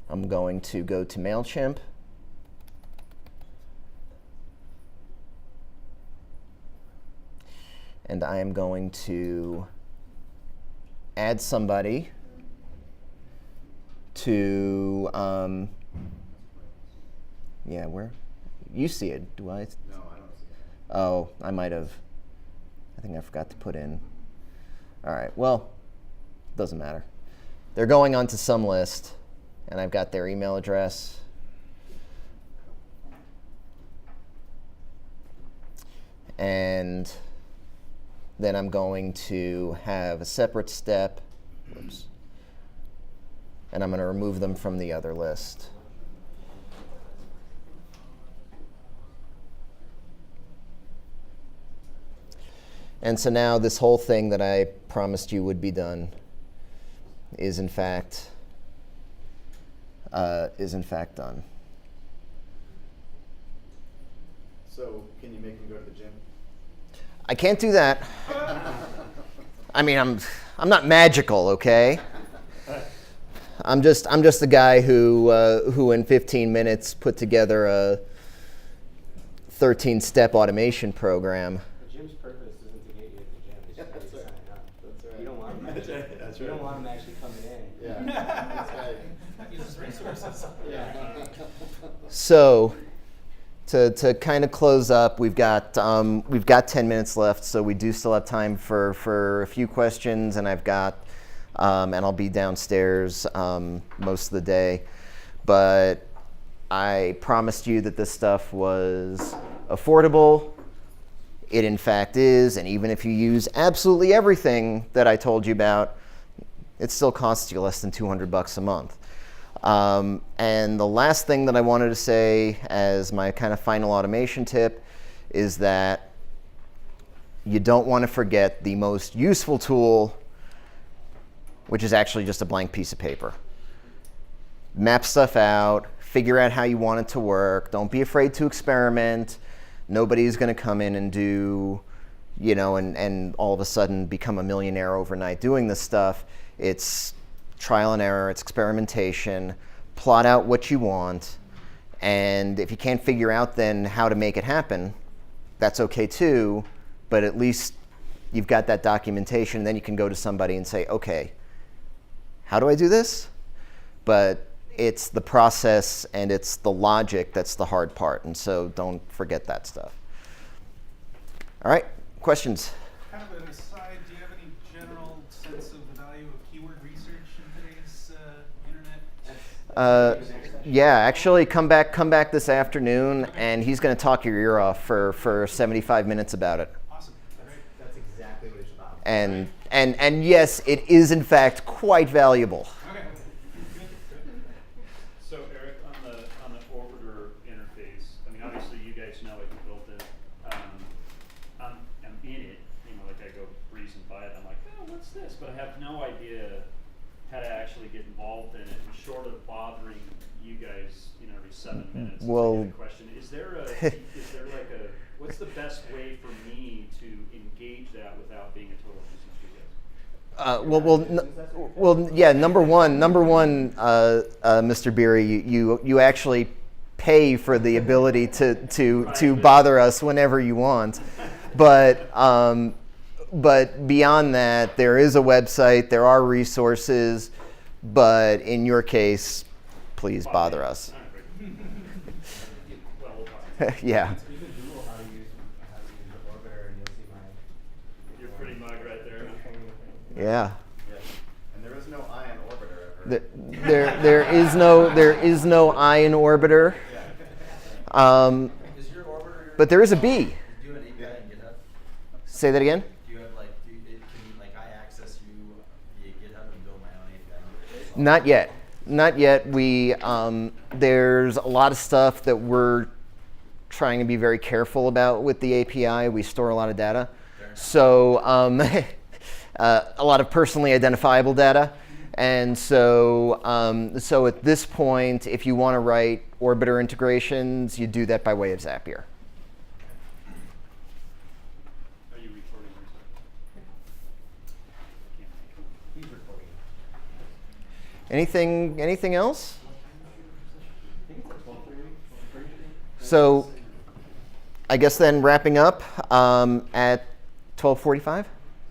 I'm going to go to MailChimp. And I am going to add somebody to, yeah, where? You see it, do I? No, I don't see it. Oh, I might have. I think I forgot to put in. All right, well, doesn't matter. They're going onto some list, and I've got their email address. And then I'm going to have a separate step. Whoops. And I'm going to remove them from the other list. And so now this whole thing that I promised you would be done is in fact done. So can you make him go to the gym? I can't do that. I mean, I'm not magical, okay? I'm just a guy who in 15 minutes put together a 13-step automation program. The gym's purpose isn't to get you at the gym, it's just to That's sign right. up. That's right. You don't want them actually, That's you don't right. want them actually coming in. Yeah, that's right. Uses resources. Yeah. So to kind of close up, we've got 10 minutes left, so we do still have time for a few questions, and I've got and I'll be downstairs most of the day. But I promised you that this stuff was affordable. It in fact is, and even if you use absolutely everything that I told you about, it still costs you less than $200 a month. And the last thing that I wanted to say as my kind of final automation tip is that you don't want to forget the most useful tool, which is actually just a blank piece of paper. Map stuff out, figure out how you want it to work. Don't be afraid to experiment. Nobody's going to come in and do, and all of a sudden become a millionaire overnight doing this stuff. It's trial and error, it's experimentation. Plot out what you want, and if you can't figure out then how to make it happen, that's okay too, but at least you've got that documentation, and then you can go to somebody and say, okay, how do I do this? But it's the process and it's the logic that's the hard part, and so don't forget that stuff. All right, questions? Kind of an aside, do you have any general sense of the value of keyword research in today's internet? Yeah, actually come back this afternoon, and he's going to talk your ear off for 75 minutes about it. Awesome. That's exactly what it's about. and yes, it is in fact quite valuable. Okay. So Eric, on the orbiter interface, I mean, obviously you guys know it, you built it. I'm in it, you know, like I go breeze and buy it. I'm like, oh, what's this? But I have no idea how to actually get involved in it, and short of bothering you guys, you know, every 7 minutes. Well- to get a question: is there like a what's the best way for me to engage that without being a total nuisance to you guys? Well, yeah. Number one, Mr. Beery, you actually pay for the ability to bother us whenever you want, but beyond that, there is a website, there are resources, but in your case, please bother us. Well, we'll talk. Yeah. You can Google how to use the orbiter and you'll see my. You're pretty mug right there. Yeah. Yes. And there is no ion orbiter ever. There is no ion orbiter. Is your orbiter? But there is a B. Do you have an API in GitHub? Say that again? Do you have like, can I access you via GitHub and build my own API? Not yet. Not yet. We there's a lot of stuff that we're trying to be very careful about with the API. We store a lot of data, so a lot of personally identifiable data, and so so at this point, if you want to write orbiter integrations, you do that by way of Zapier. Are you recording yourself? He's recording. Anything else? I think it's like 12:30. So I guess then wrapping up at 12:45,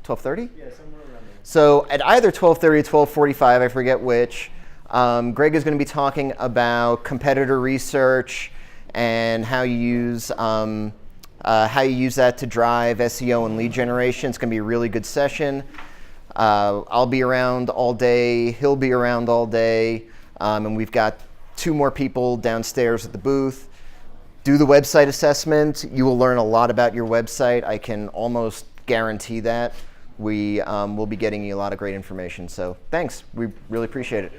12:30. Yeah, somewhere around there. So at either 12:30 or 12:45, I forget which, Greg is going to be talking about competitor research and how you use that to drive SEO and lead generation. It's going to be a really good session. I'll be around all day. He'll be around all day, and we've got 2 more people downstairs at the booth. Do the website assessment. You will learn a lot about your website. I can almost guarantee that. We will be getting you a lot of great information. So thanks. We really appreciate it.